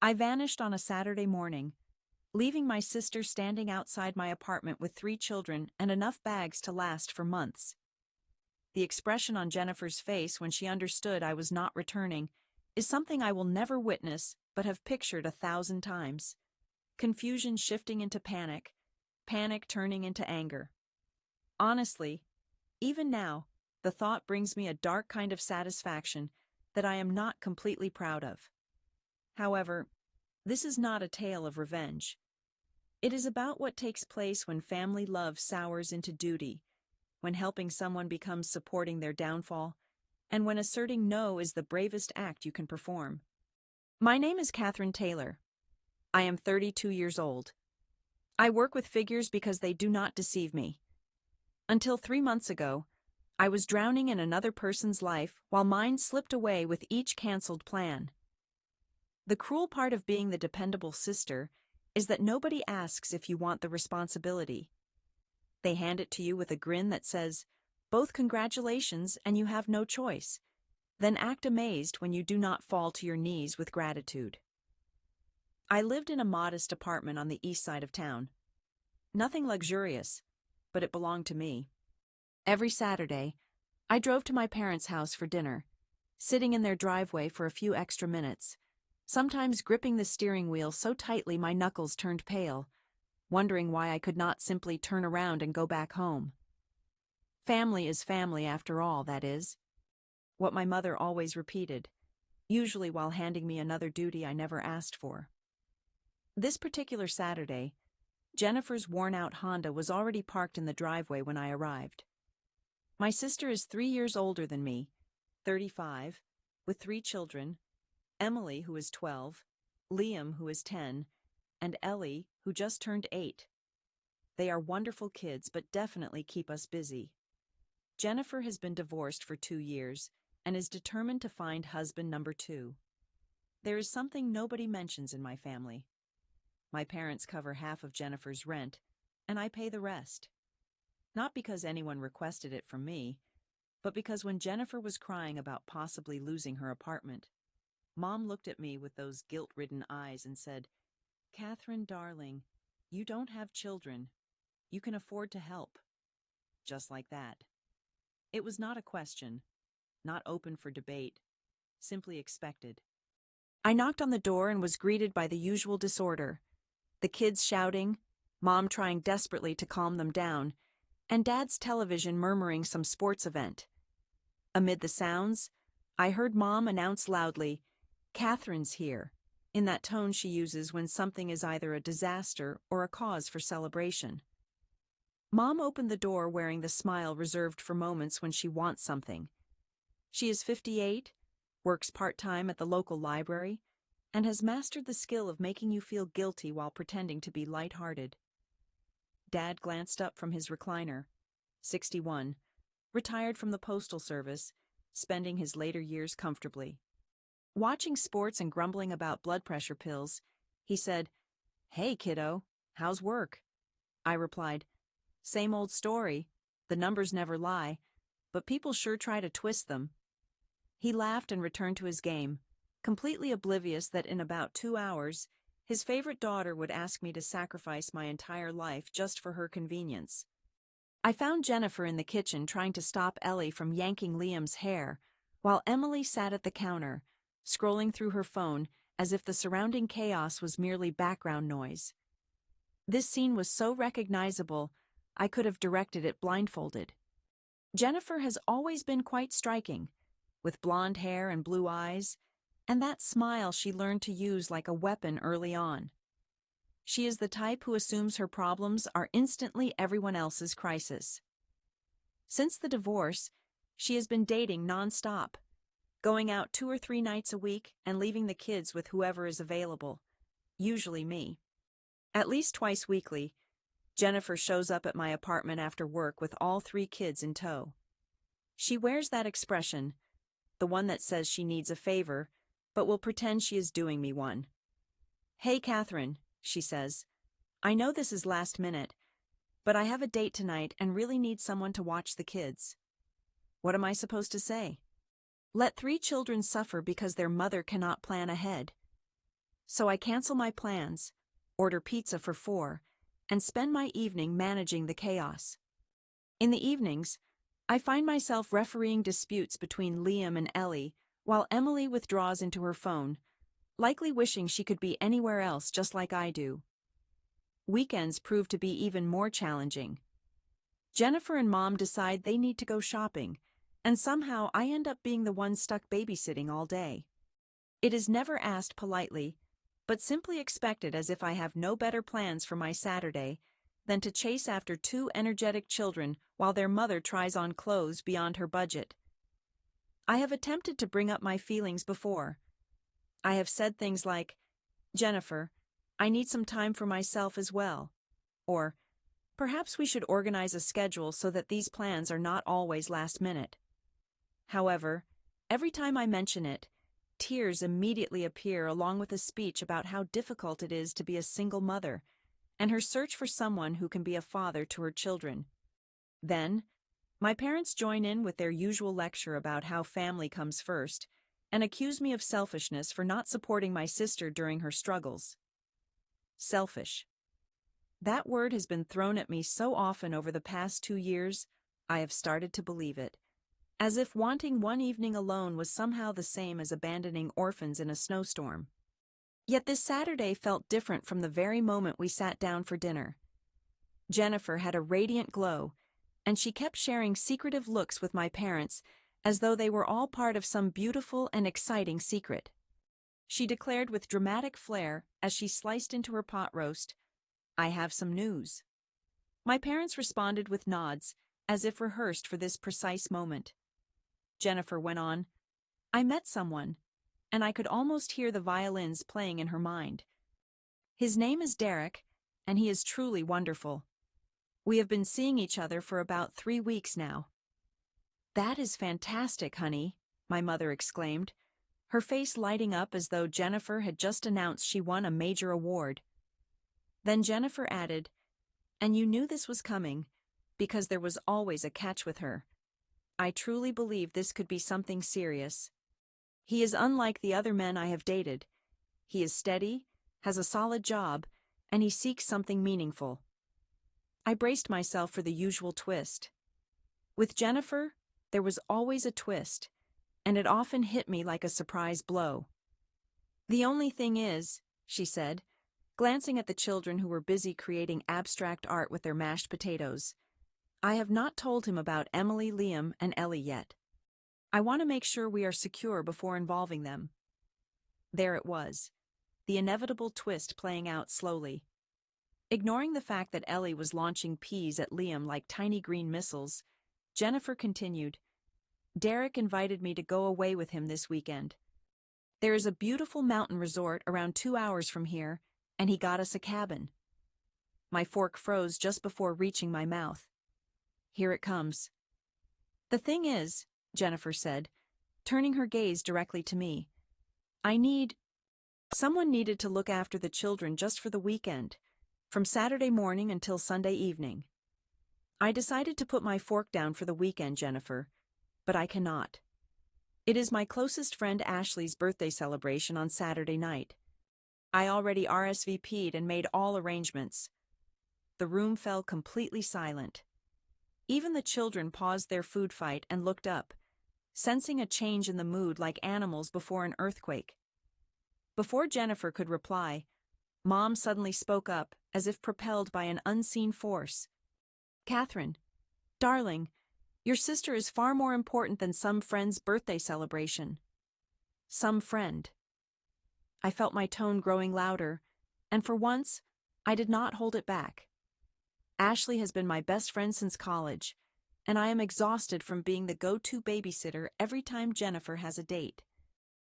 I vanished on a Saturday morning, leaving my sister standing outside my apartment with 3 children and enough bags to last for months. The expression on Jennifer's face when she understood I was not returning is something I will never witness but have pictured 1,000 times. Confusion shifting into panic, panic turning into anger. Honestly, even now, the thought brings me a dark kind of satisfaction that I am not completely proud of. However, this is not a tale of revenge. It is about what takes place when family love sours into duty, when helping someone becomes supporting their downfall, and when asserting no is the bravest act you can perform. My name is Catherine Taylor. I am 32 years old. I work with figures because they do not deceive me. Until 3 months ago, I was drowning in another person's life while mine slipped away with each canceled plan. The cruel part of being the dependable sister is that nobody asks if you want the responsibility. They hand it to you with a grin that says, "Both congratulations and you have no choice," then act amazed when you do not fall to your knees with gratitude. I lived in a modest apartment on the east side of town. Nothing luxurious, but it belonged to me. Every Saturday, I drove to my parents' house for dinner, sitting in their driveway for a few extra minutes, sometimes gripping the steering wheel so tightly my knuckles turned pale, wondering why I could not simply turn around and go back home. Family is family after all, that is. What my mother always repeated, usually while handing me another duty I never asked for. This particular Saturday, Jennifer's worn-out Honda was already parked in the driveway when I arrived. My sister is 3 years older than me, 35, with 3 children, Emily, who is 12, Liam, who is 10, and Ellie, who just turned 8. They are wonderful kids but definitely keep us busy. Jennifer has been divorced for 2 years and is determined to find husband number 2. There is something nobody mentions in my family. My parents cover half of Jennifer's rent, and I pay the rest. Not because anyone requested it from me, but because when Jennifer was crying about possibly losing her apartment, Mom looked at me with those guilt-ridden eyes and said, "Catherine, darling, you don't have children. You can afford to help." Just like that. It was not a question, not open for debate, simply expected. I knocked on the door and was greeted by the usual disorder. The kids shouting, Mom trying desperately to calm them down, and Dad's television murmuring some sports event. Amid the sounds, I heard Mom announce loudly, "Catherine's here," in that tone she uses when something is either a disaster or a cause for celebration. Mom opened the door wearing the smile reserved for moments when she wants something. She is 58, works part-time at the local library, and has mastered the skill of making you feel guilty while pretending to be lighthearted. Dad glanced up from his recliner, 61, retired from the postal service, spending his later years comfortably. Watching sports and grumbling about blood pressure pills, he said, "Hey, kiddo, how's work?" I replied, "Same old story. The numbers never lie, but people sure try to twist them." He laughed and returned to his game, completely oblivious that in about 2 hours, his favorite daughter would ask me to sacrifice my entire life just for her convenience. I found Jennifer in the kitchen trying to stop Ellie from yanking Liam's hair, while Emily sat at the counter, scrolling through her phone as if the surrounding chaos was merely background noise. This scene was so recognizable, I could have directed it blindfolded. Jennifer has always been quite striking, with blonde hair and blue eyes, and that smile she learned to use like a weapon early on. She is the type who assumes her problems are instantly everyone else's crisis. Since the divorce, she has been dating nonstop, going out 2 or 3 nights a week and leaving the kids with whoever is available, usually me. At least twice weekly, Jennifer shows up at my apartment after work with all 3 kids in tow. She wears that expression, the one that says she needs a favor, but will pretend she is doing me one. "Hey, Catherine," she says. "I know this is last minute, but I have a date tonight and really need someone to watch the kids." What am I supposed to say? Let 3 children suffer because their mother cannot plan ahead. So I cancel my plans, order pizza for 4, and spend my evening managing the chaos. In the evenings, I find myself refereeing disputes between Liam and Ellie, while Emily withdraws into her phone, likely wishing she could be anywhere else just like I do. Weekends prove to be even more challenging. Jennifer and Mom decide they need to go shopping, and somehow I end up being the one stuck babysitting all day. It is never asked politely, but simply expected, as if I have no better plans for my Saturday than to chase after 2 energetic children while their mother tries on clothes beyond her budget. I have attempted to bring up my feelings before. I have said things like, "Jennifer, I need some time for myself as well," or, "Perhaps we should organize a schedule so that these plans are not always last minute." However, every time I mention it, tears immediately appear along with a speech about how difficult it is to be a single mother, and her search for someone who can be a father to her children. Then, my parents join in with their usual lecture about how family comes first, and accuse me of selfishness for not supporting my sister during her struggles. Selfish. That word has been thrown at me so often over the past 2 years, I have started to believe it. As if wanting one evening alone was somehow the same as abandoning orphans in a snowstorm. Yet this Saturday felt different from the very moment we sat down for dinner. Jennifer had a radiant glow, and she kept sharing secretive looks with my parents as though they were all part of some beautiful and exciting secret. She declared with dramatic flair as she sliced into her pot roast, "I have some news." My parents responded with nods, as if rehearsed for this precise moment. Jennifer went on, "I met someone," and I could almost hear the violins playing in her mind. "His name is Derek, and he is truly wonderful. We have been seeing each other for about 3 weeks now." "That is fantastic, honey," my mother exclaimed, her face lighting up as though Jennifer had just announced she won a major award. Then Jennifer added, "And you knew this was coming, because there was always a catch with her. I truly believe this could be something serious. He is unlike the other men I have dated. He is steady, has a solid job, and he seeks something meaningful." I braced myself for the usual twist. With Jennifer, there was always a twist, and it often hit me like a surprise blow. "The only thing is," she said, glancing at the children who were busy creating abstract art with their mashed potatoes, "I have not told him about Emily, Liam, and Ellie yet. I want to make sure we are secure before involving them." There it was, the inevitable twist playing out slowly. Ignoring the fact that Ellie was launching peas at Liam like tiny green missiles, Jennifer continued, "Derek invited me to go away with him this weekend. There is a beautiful mountain resort around 2 hours from here, and he got us a cabin." My fork froze just before reaching my mouth. "Here it comes." "The thing is," Jennifer said, turning her gaze directly to me, someone needed to look after the children just for the weekend, from Saturday morning until Sunday evening. I decided to put my fork down for the weekend, Jennifer, but I cannot. It is my closest friend Ashley's birthday celebration on Saturday night. I already RSVP'd and made all arrangements." The room fell completely silent. Even the children paused their food fight and looked up, sensing a change in the mood like animals before an earthquake. Before Jennifer could reply, Mom suddenly spoke up, as if propelled by an unseen force. "Catherine, darling, your sister is far more important than some friend's birthday celebration." Some friend. I felt my tone growing louder, and for once, I did not hold it back. Ashley has been my best friend since college, and I am exhausted from being the go-to babysitter every time Jennifer has a date.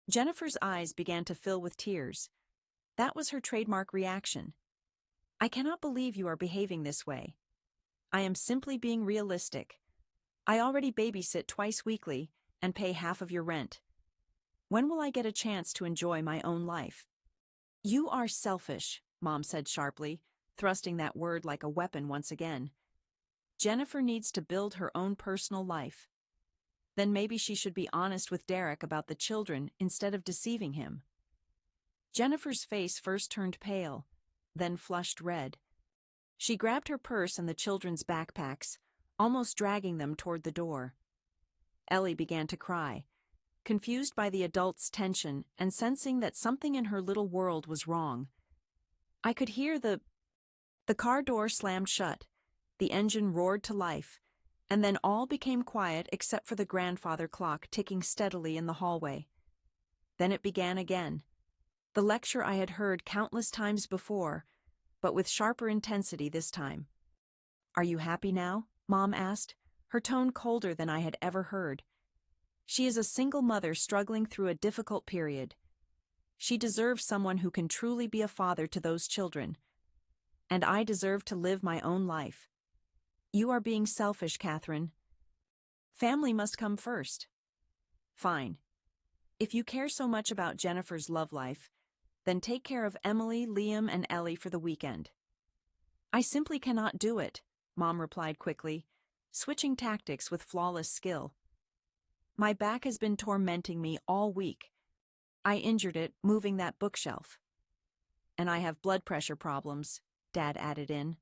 Jennifer's eyes began to fill with tears. That was her trademark reaction. "I cannot believe you are behaving this way. I am simply being realistic. I already babysit twice weekly and pay half of your rent. When will I get a chance to enjoy my own life?" "You are selfish," Mom said sharply, thrusting that word like a weapon once again. "Jennifer needs to build her own personal life. Then maybe she should be honest with Derek about the children instead of deceiving him." Jennifer's face first turned pale, then flushed red. She grabbed her purse and the children's backpacks, almost dragging them toward the door. Ellie began to cry, confused by the adults' tension and sensing that something in her little world was wrong. I could hear the car door slammed shut, the engine roared to life, and then all became quiet except for the grandfather clock ticking steadily in the hallway. Then it began again. The lecture I had heard countless times before, but with sharper intensity this time. "Are you happy now?" Mom asked, her tone colder than I had ever heard. She is a single mother struggling through a difficult period. She deserves someone who can truly be a father to those children. And I deserve to live my own life. "You are being selfish, Catherine. Family must come first." "Fine. If you care so much about Jennifer's love life, then take care of Emily, Liam, and Ellie for the weekend." "I simply cannot do it," Mom replied quickly, switching tactics with flawless skill. "My back has been tormenting me all week. I injured it moving that bookshelf. And I have blood pressure problems," Dad added in.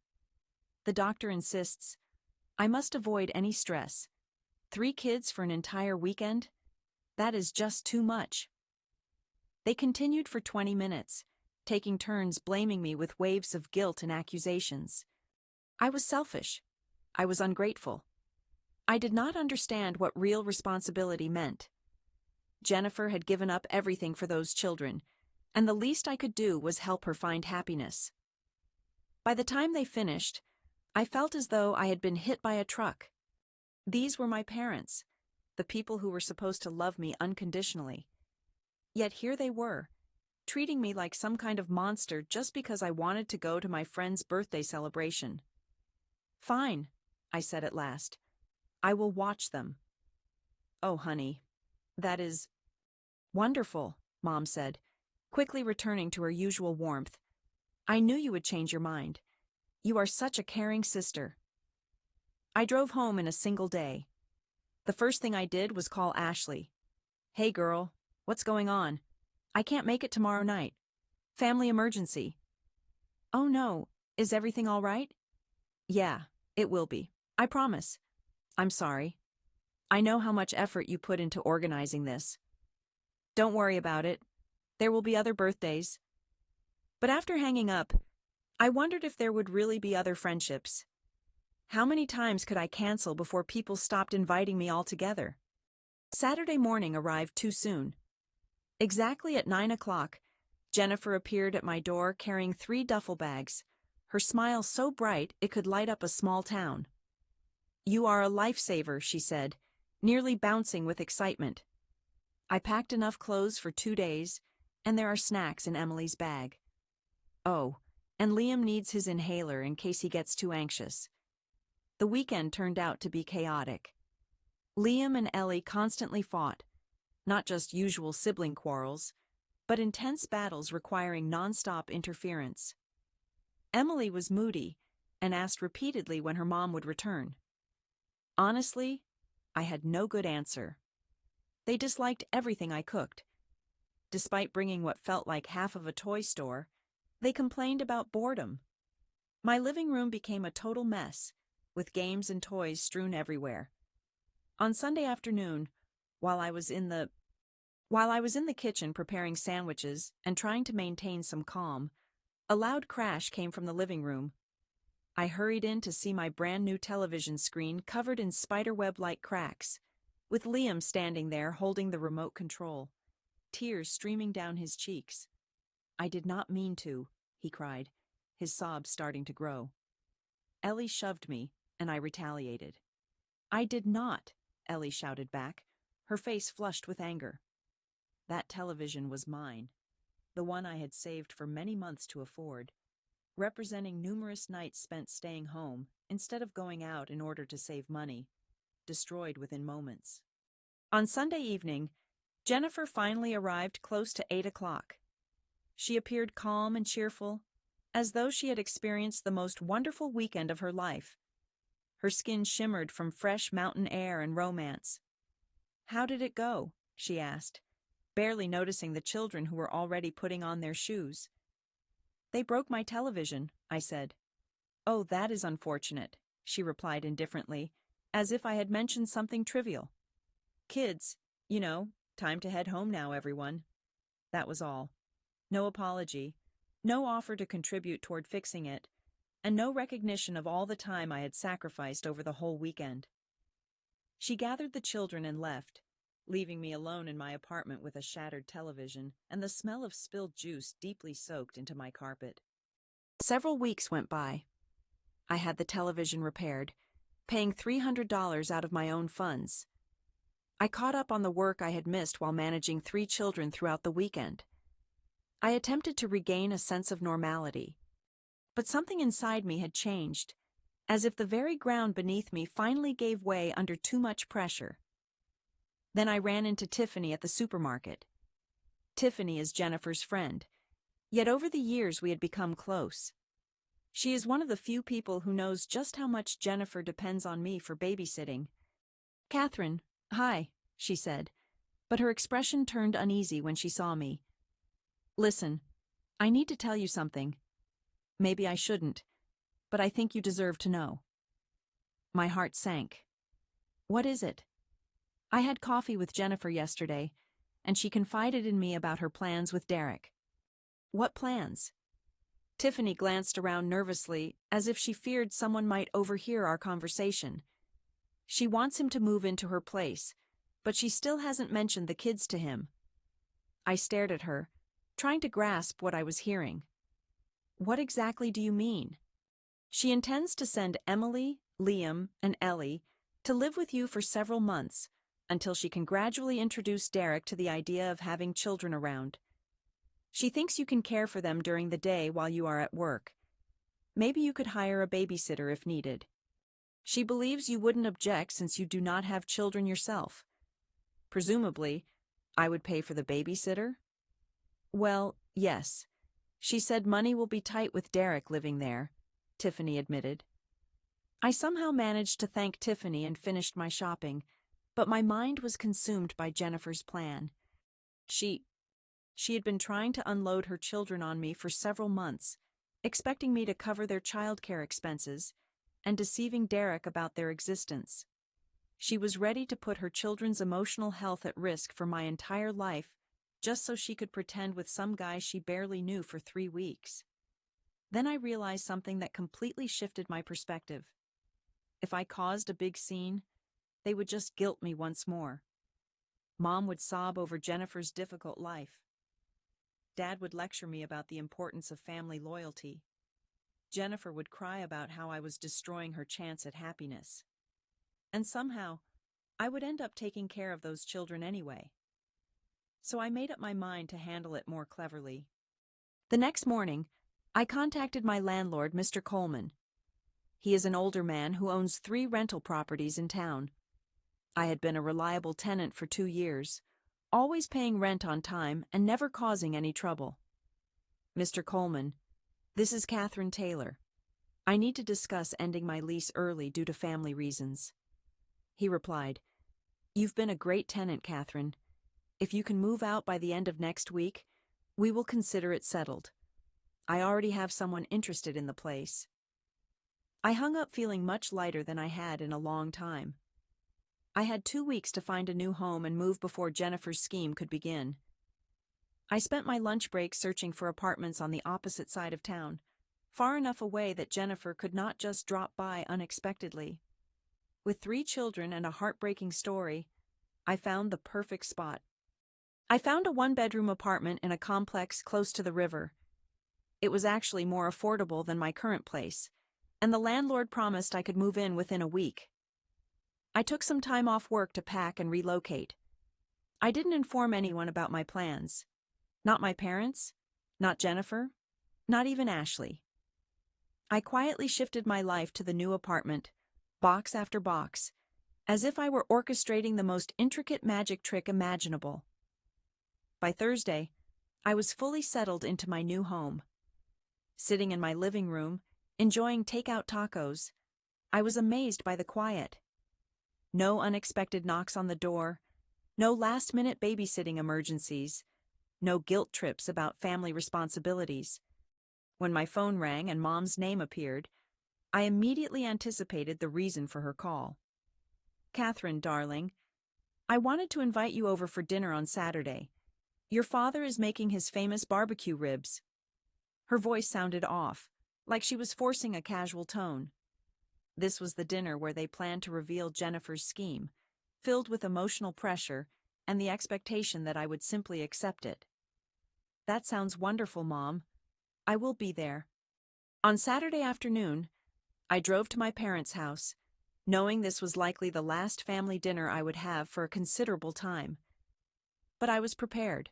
"The doctor insists I must avoid any stress. 3 kids for an entire weekend? That is just too much." They continued for 20 minutes, taking turns blaming me with waves of guilt and accusations. I was selfish. I was ungrateful. I did not understand what real responsibility meant. Jennifer had given up everything for those children, and the least I could do was help her find happiness. By the time they finished, I felt as though I had been hit by a truck. These were my parents, the people who were supposed to love me unconditionally. Yet here they were, treating me like some kind of monster just because I wanted to go to my friend's birthday celebration. "Fine," I said at last. "I will watch them." "Oh, honey, that is wonderful," Mom said, quickly returning to her usual warmth. "I knew you would change your mind. You are such a caring sister." I drove home in a single day. The first thing I did was call Ashley. "Hey girl, what's going on? I can't make it tomorrow night. Family emergency." "Oh no, is everything all right?" "Yeah, it will be. I promise. I'm sorry. I know how much effort you put into organizing this." "Don't worry about it. There will be other birthdays." But after hanging up, I wondered if there would really be other friendships. How many times could I cancel before people stopped inviting me altogether? Saturday morning arrived too soon. Exactly at 9 o'clock, Jennifer appeared at my door carrying 3 duffel bags, her smile so bright it could light up a small town. "You are a lifesaver," she said, nearly bouncing with excitement. "I packed enough clothes for 2 days, and there are snacks in Emily's bag. Oh, and Liam needs his inhaler in case he gets too anxious." The weekend turned out to be chaotic. Liam and Ellie constantly fought, not just usual sibling quarrels, but intense battles requiring nonstop interference. Emily was moody and asked repeatedly when her mom would return. Honestly, I had no good answer. They disliked everything I cooked. Despite bringing what felt like half of a toy store, they complained about boredom. My living room became a total mess, with games and toys strewn everywhere. On Sunday afternoon, while I was in the kitchen preparing sandwiches and trying to maintain some calm, a loud crash came from the living room. I hurried in to see my brand new television screen covered in spiderweb-like cracks, with Liam standing there holding the remote control, tears streaming down his cheeks. "I did not mean to," he cried, his sobs starting to grow. Ellie shoved me, and I retaliated. "I did not," Ellie shouted back, her face flushed with anger. That television was mine, the one I had saved for many months to afford, representing numerous nights spent staying home instead of going out in order to save money, destroyed within moments. On Sunday evening, Jennifer finally arrived close to 8 o'clock. She appeared calm and cheerful, as though she had experienced the most wonderful weekend of her life. Her skin shimmered from fresh mountain air and romance. "How did it go?" she asked. barely noticing the children who were already putting on their shoes. "They broke my television," I said. "Oh, that is unfortunate," she replied indifferently, as if I had mentioned something trivial. "Kids, you know, time to head home now, everyone." That was all. No apology, no offer to contribute toward fixing it, and no recognition of all the time I had sacrificed over the whole weekend. She gathered the children and left, leaving me alone in my apartment with a shattered television and the smell of spilled juice deeply soaked into my carpet. Several weeks went by. I had the television repaired, paying $300 out of my own funds. I caught up on the work I had missed while managing 3 children throughout the weekend. I attempted to regain a sense of normality. But something inside me had changed, as if the very ground beneath me finally gave way under too much pressure. Then I ran into Tiffany at the supermarket. Tiffany is Jennifer's friend, yet over the years we had become close. She is one of the few people who knows just how much Jennifer depends on me for babysitting. "Catherine, hi," she said, but her expression turned uneasy when she saw me. "Listen, I need to tell you something. Maybe I shouldn't, but I think you deserve to know." My heart sank. "What is it?" "I had coffee with Jennifer yesterday, and she confided in me about her plans with Derek." "What plans?" Tiffany glanced around nervously, as if she feared someone might overhear our conversation. "She wants him to move into her place, but she still hasn't mentioned the kids to him." I stared at her, trying to grasp what I was hearing. "What exactly do you mean?" "She intends to send Emily, Liam, and Ellie to live with you for several months, until she can gradually introduce Derek to the idea of having children around. She thinks you can care for them during the day while you are at work. Maybe you could hire a babysitter if needed. She believes you wouldn't object since you do not have children yourself. Presumably, I would pay for the babysitter?" "Well, yes. She said money will be tight with Derek living there," Tiffany admitted. I somehow managed to thank Tiffany and finished my shopping, but my mind was consumed by Jennifer's plan. She had been trying to unload her children on me for several months, expecting me to cover their childcare expenses, and deceiving Derek about their existence. She was ready to put her children's emotional health at risk for my entire life, just so she could pretend with some guy she barely knew for 3 weeks. Then I realized something that completely shifted my perspective. If I caused a big scene, they would just guilt me once more. Mom would sob over Jennifer's difficult life. Dad would lecture me about the importance of family loyalty. Jennifer would cry about how I was destroying her chance at happiness. And somehow, I would end up taking care of those children anyway. So I made up my mind to handle it more cleverly. The next morning, I contacted my landlord, Mr. Coleman. He is an older man who owns 3 rental properties in town. I had been a reliable tenant for 2 years, always paying rent on time and never causing any trouble. "Mr. Coleman, this is Catherine Taylor. I need to discuss ending my lease early due to family reasons." He replied, "You've been a great tenant, Catherine. If you can move out by the end of next week, we will consider it settled. I already have someone interested in the place." I hung up feeling much lighter than I had in a long time. I had 2 weeks to find a new home and move before Jennifer's scheme could begin. I spent my lunch break searching for apartments on the opposite side of town, far enough away that Jennifer could not just drop by unexpectedly. With 3 children and a heartbreaking story, I found the perfect spot. I found a 1-bedroom apartment in a complex close to the river. It was actually more affordable than my current place, and the landlord promised I could move in within a week. I took some time off work to pack and relocate. I didn't inform anyone about my plans. Not my parents, not Jennifer, not even Ashley. I quietly shifted my life to the new apartment, box after box, as if I were orchestrating the most intricate magic trick imaginable. By Thursday, I was fully settled into my new home. Sitting in my living room, enjoying takeout tacos, I was amazed by the quiet. No unexpected knocks on the door, No last-minute babysitting emergencies. No guilt trips about family responsibilities. When my phone rang and Mom's name appeared, I immediately anticipated the reason for her call. "Catherine, darling, I wanted to invite you over for dinner on Saturday. Your father is making his famous barbecue ribs." Her voice sounded off, like she was forcing a casual tone. This was the dinner where they planned to reveal Jennifer's scheme, filled with emotional pressure and the expectation that I would simply accept it. "That sounds wonderful, Mom. I will be there." On Saturday afternoon, I drove to my parents' house, knowing this was likely the last family dinner I would have for a considerable time. But I was prepared.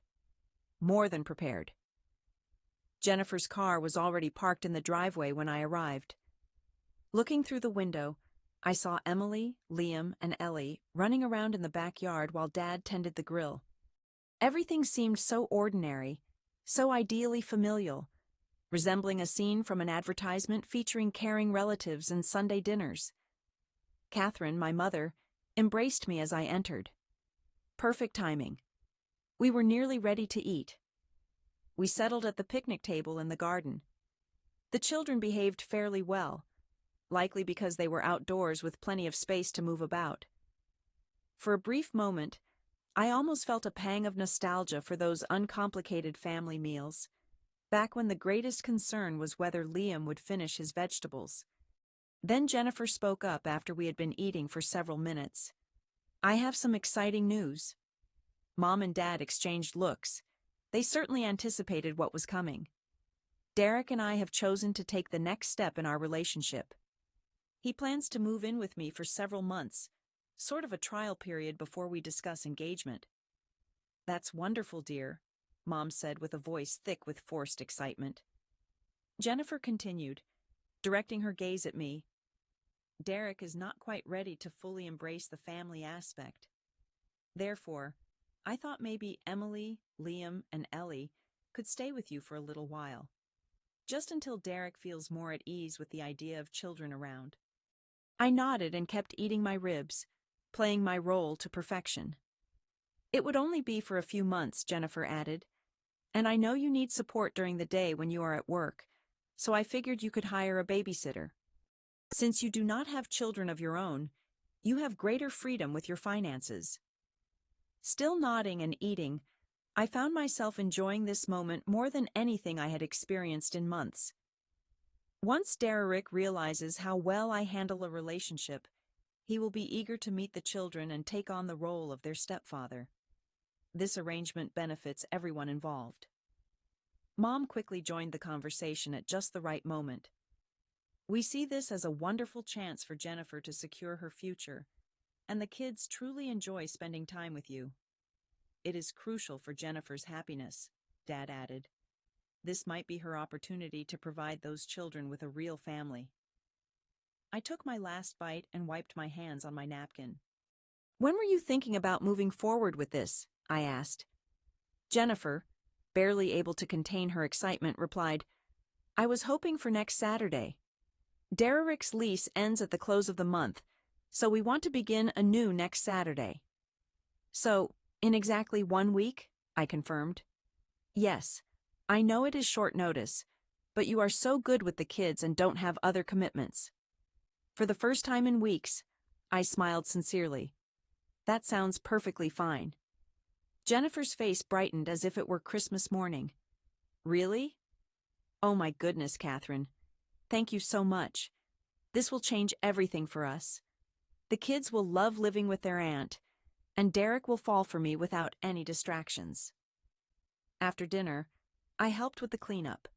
More than prepared. Jennifer's car was already parked in the driveway when I arrived. Looking through the window, I saw Emily, Liam, and Ellie running around in the backyard while Dad tended the grill. Everything seemed so ordinary, so ideally familial, resembling a scene from an advertisement featuring caring relatives and Sunday dinners. Catherine, my mother, embraced me as I entered. Perfect timing. We were nearly ready to eat. We settled at the picnic table in the garden. The children behaved fairly well, likely because they were outdoors with plenty of space to move about. For a brief moment, I almost felt a pang of nostalgia for those uncomplicated family meals, back when the greatest concern was whether Liam would finish his vegetables. Then Jennifer spoke up after we had been eating for several minutes. "I have some exciting news." Mom and Dad exchanged looks. They certainly anticipated what was coming. "Derek and I have chosen to take the next step in our relationship. He plans to move in with me for several months, sort of a trial period before we discuss engagement." "That's wonderful, dear," Mom said with a voice thick with forced excitement. Jennifer continued, directing her gaze at me. "Derek is not quite ready to fully embrace the family aspect. Therefore, I thought maybe Emily, Liam, and Ellie could stay with you for a little while, just until Derek feels more at ease with the idea of children around." I nodded and kept eating my ribs, playing my role to perfection. "It would only be for a few months," Jennifer added, "and I know you need support during the day when you are at work, so I figured you could hire a babysitter. Since you do not have children of your own, you have greater freedom with your finances." Still nodding and eating, I found myself enjoying this moment more than anything I had experienced in months. Once Derek realizes how well I handle a relationship, he will be eager to meet the children and take on the role of their stepfather. This arrangement benefits everyone involved. Mom quickly joined the conversation at just the right moment. "We see this as a wonderful chance for Jennifer to secure her future, and the kids truly enjoy spending time with you. It is crucial for Jennifer's happiness," Dad added. "This might be her opportunity to provide those children with a real family." I took my last bite and wiped my hands on my napkin. "When were you thinking about moving forward with this?" I asked. Jennifer, barely able to contain her excitement, replied, "I was hoping for next Saturday. Derek's lease ends at the close of the month, so we want to begin anew next Saturday." "So, in exactly 1 week?" I confirmed. "Yes, I know it is short notice, but you are so good with the kids and don't have other commitments." For the first time in weeks, I smiled sincerely. "That sounds perfectly fine." Jennifer's face brightened as if it were Christmas morning. "Really? Oh my goodness, Catherine. Thank you so much. This will change everything for us. The kids will love living with their aunt, and Derek will fall for me without any distractions." After dinner, I helped with the cleanup.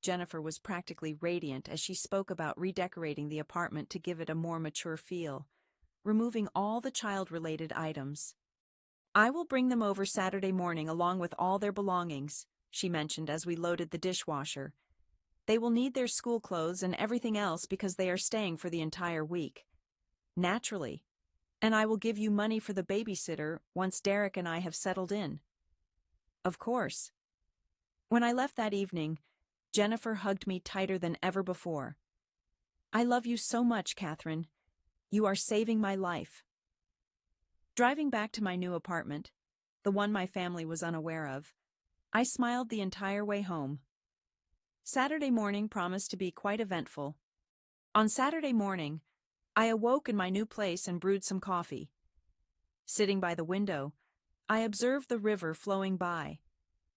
Jennifer was practically radiant as she spoke about redecorating the apartment to give it a more mature feel, removing all the child-related items. "I will bring them over Saturday morning along with all their belongings," she mentioned as we loaded the dishwasher. "They will need their school clothes and everything else because they are staying for the entire week." "Naturally. And I will give you money for the babysitter once Derek and I have settled in." "Of course." When I left that evening, Jennifer hugged me tighter than ever before. "I love you so much, Catherine. You are saving my life." Driving back to my new apartment, the one my family was unaware of, I smiled the entire way home. Saturday morning promised to be quite eventful. On Saturday morning, I awoke in my new place and brewed some coffee. Sitting by the window, I observed the river flowing by,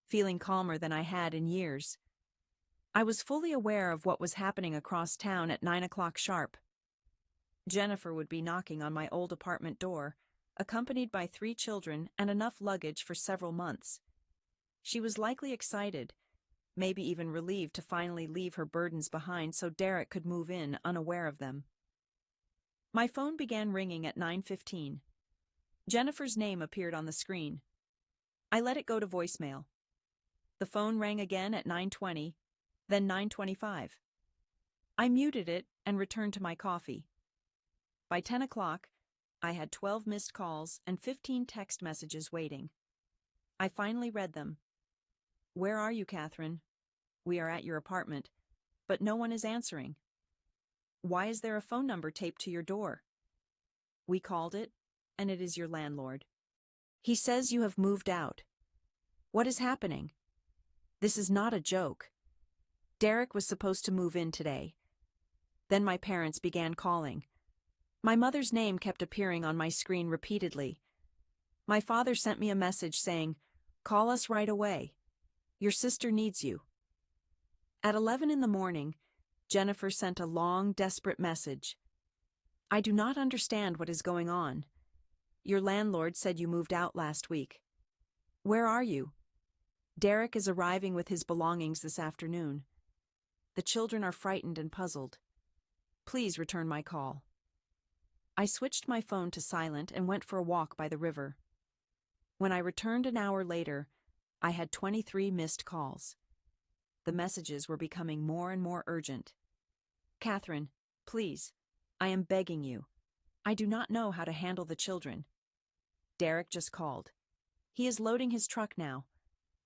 feeling calmer than I had in years. I was fully aware of what was happening across town at 9 o'clock sharp. Jennifer would be knocking on my old apartment door, accompanied by 3 children and enough luggage for several months. She was likely excited, maybe even relieved to finally leave her burdens behind so Derek could move in unaware of them. My phone began ringing at 9:15. Jennifer's name appeared on the screen. I let it go to voicemail. The phone rang again at 9:20, then 9:25. I muted it and returned to my coffee. By 10 o'clock, I had 12 missed calls and 15 text messages waiting. I finally read them. "Where are you, Catherine? We are at your apartment, but no one is answering. Why is there a phone number taped to your door? We called it, and it is your landlord. He says you have moved out. What is happening? This is not a joke. Derek was supposed to move in today." Then my parents began calling. My mother's name kept appearing on my screen repeatedly. My father sent me a message saying, "Call us right away. Your sister needs you." At 11 in the morning, Jennifer sent a long, desperate message. "I do not understand what is going on. Your landlord said you moved out last week. Where are you? Derek is arriving with his belongings this afternoon. The children are frightened and puzzled. Please return my call." I switched my phone to silent and went for a walk by the river. When I returned an hour later, I had 23 missed calls. The messages were becoming more and more urgent. "Catherine, please, I am begging you. I do not know how to handle the children. Derek just called. He is loading his truck now.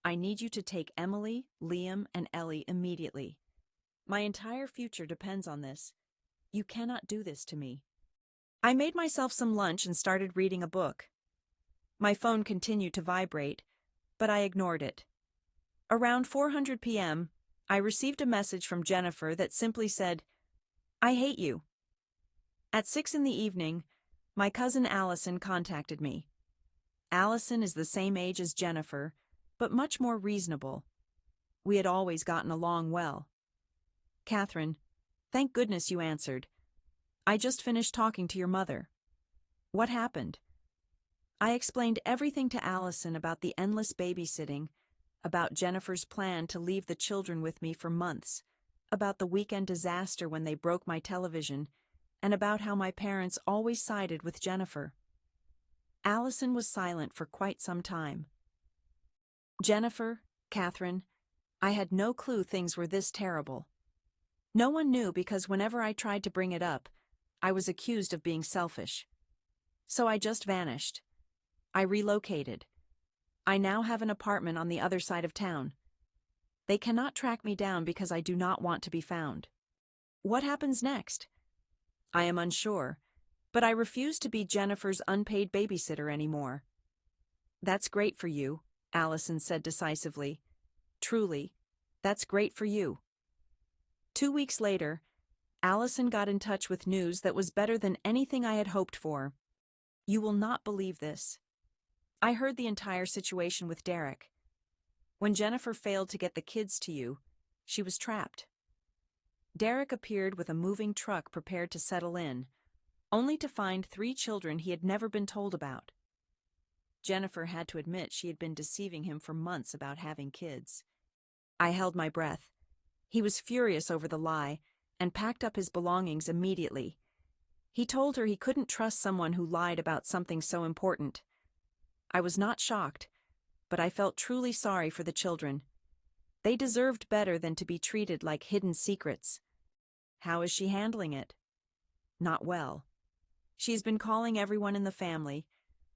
I need you to take Emily, Liam, and Ellie immediately. My entire future depends on this. You cannot do this to me." I made myself some lunch and started reading a book. My phone continued to vibrate, but I ignored it. Around 4:00 p.m., I received a message from Jennifer that simply said, "I hate you." At 6 in the evening, my cousin Allison contacted me. Allison is the same age as Jennifer, but much more reasonable. We had always gotten along well. "Catherine, thank goodness you answered. I just finished talking to your mother. What happened?" I explained everything to Allison about the endless babysitting, about Jennifer's plan to leave the children with me for months, about the weekend disaster when they broke my television, and about how my parents always sided with Jennifer. Allison was silent for quite some time. "Jennifer, Catherine, I had no clue things were this terrible. No one knew because whenever I tried to bring it up, I was accused of being selfish. So I just vanished. I relocated. I now have an apartment on the other side of town. They cannot track me down because I do not want to be found. What happens next? I am unsure, but I refuse to be Jennifer's unpaid babysitter anymore." "That's great for you," Allison said decisively. "Truly, that's great for you." 2 weeks later, Allison got in touch with news that was better than anything I had hoped for. "You will not believe this. I heard the entire situation with Derek. When Jennifer failed to get the kids to you, she was trapped. Derek appeared with a moving truck prepared to settle in, only to find 3 children he had never been told about. Jennifer had to admit she had been deceiving him for months about having kids. I held my breath. He was furious over the lie and packed up his belongings immediately. He told her he couldn't trust someone who lied about something so important. I was not shocked, but I felt truly sorry for the children. They deserved better than to be treated like hidden secrets. How is she handling it? Not well. She's been calling everyone in the family,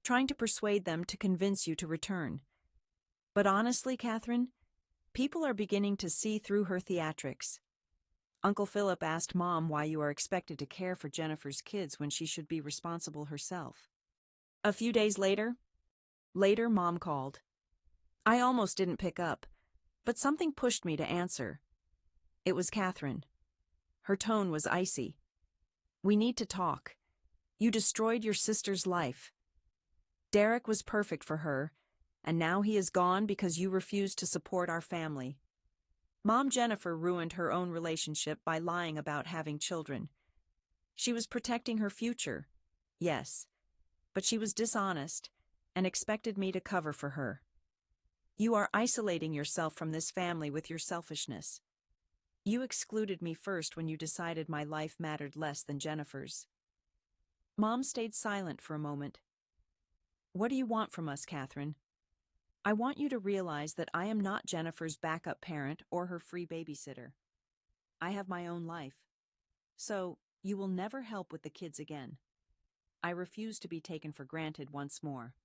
trying to persuade them to convince you to return. But honestly, Catherine, people are beginning to see through her theatrics. Uncle Philip asked Mom why you are expected to care for Jennifer's kids when she should be responsible herself. A few days later, Mom called. I almost didn't pick up, but something pushed me to answer. It was Catherine. Her tone was icy. "We need to talk. You destroyed your sister's life. Derek was perfect for her, and now he is gone because you refused to support our family." Mom Jennifer ruined her own relationship by lying about having children. She was protecting her future, yes, but she was dishonest and expected me to cover for her. You are isolating yourself from this family with your selfishness. You excluded me first when you decided my life mattered less than Jennifer's. Mom stayed silent for a moment. "What do you want from us, Catherine?" "I want you to realize that I am not Jennifer's backup parent or her free babysitter. I have my own life. So, you will never help with the kids again. I refuse to be taken for granted once more.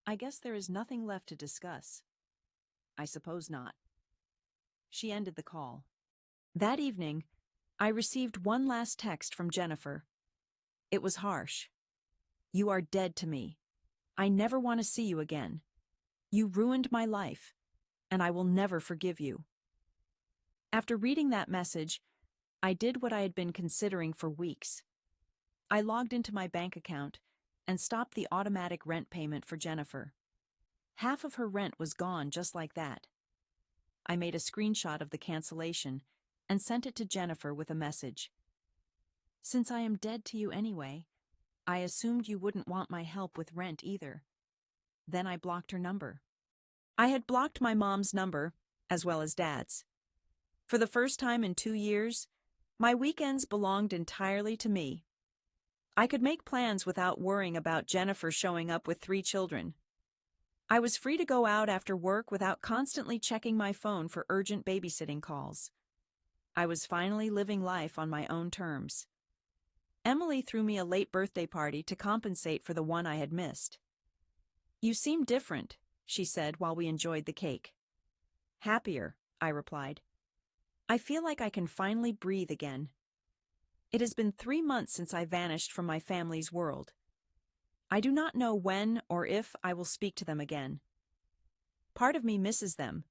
I guess there is nothing left to discuss." "I suppose not." She ended the call. That evening, I received one last text from Jennifer. It was harsh. "You are dead to me. I never want to see you again. You ruined my life, and I will never forgive you." After reading that message, I did what I had been considering for weeks. I logged into my bank account and stopped the automatic rent payment for Jennifer. Half of her rent was gone just like that. I made a screenshot of the cancellation and sent it to Jennifer with a message. "Since I am dead to you anyway, I assumed you wouldn't want my help with rent either." Then I blocked her number. I had blocked my mom's number, as well as Dad's. For the first time in 2 years, my weekends belonged entirely to me. I could make plans without worrying about Jennifer showing up with 3 children. I was free to go out after work without constantly checking my phone for urgent babysitting calls. I was finally living life on my own terms. Emily threw me a late birthday party to compensate for the one I had missed. "You seem different," she said while we enjoyed the cake. "Happier," I replied. "I feel like I can finally breathe again." It has been 3 months since I vanished from my family's world. I do not know when or if I will speak to them again. Part of me misses them,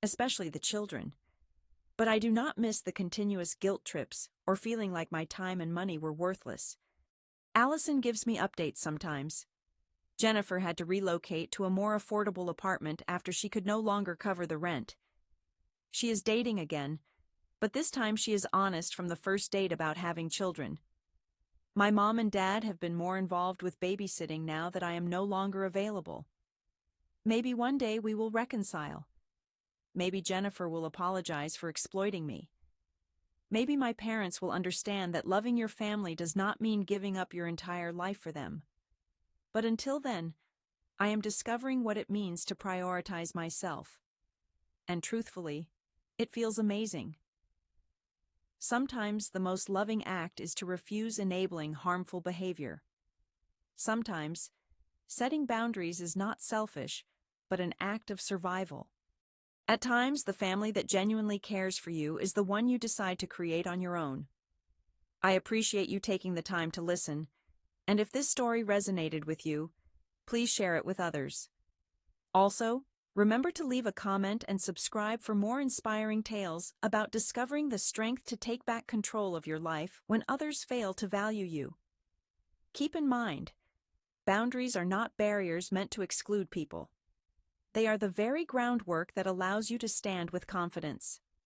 especially the children, but I do not miss the continuous guilt trips or feeling like my time and money were worthless. Allison gives me updates sometimes. Jennifer had to relocate to a more affordable apartment after she could no longer cover the rent. She is dating again, but this time she is honest from the first date about having children. My mom and dad have been more involved with babysitting now that I am no longer available. Maybe one day we will reconcile. Maybe Jennifer will apologize for exploiting me. Maybe my parents will understand that loving your family does not mean giving up your entire life for them. But until then, I am discovering what it means to prioritize myself. And truthfully, it feels amazing. Sometimes the most loving act is to refuse enabling harmful behavior. Sometimes, setting boundaries is not selfish, but an act of survival. At times, the family that genuinely cares for you is the one you decide to create on your own. I appreciate you taking the time to listen, and if this story resonated with you, please share it with others. Also, remember to leave a comment and subscribe for more inspiring tales about discovering the strength to take back control of your life when others fail to value you. Keep in mind, boundaries are not barriers meant to exclude people. They are the very groundwork that allows you to stand with confidence.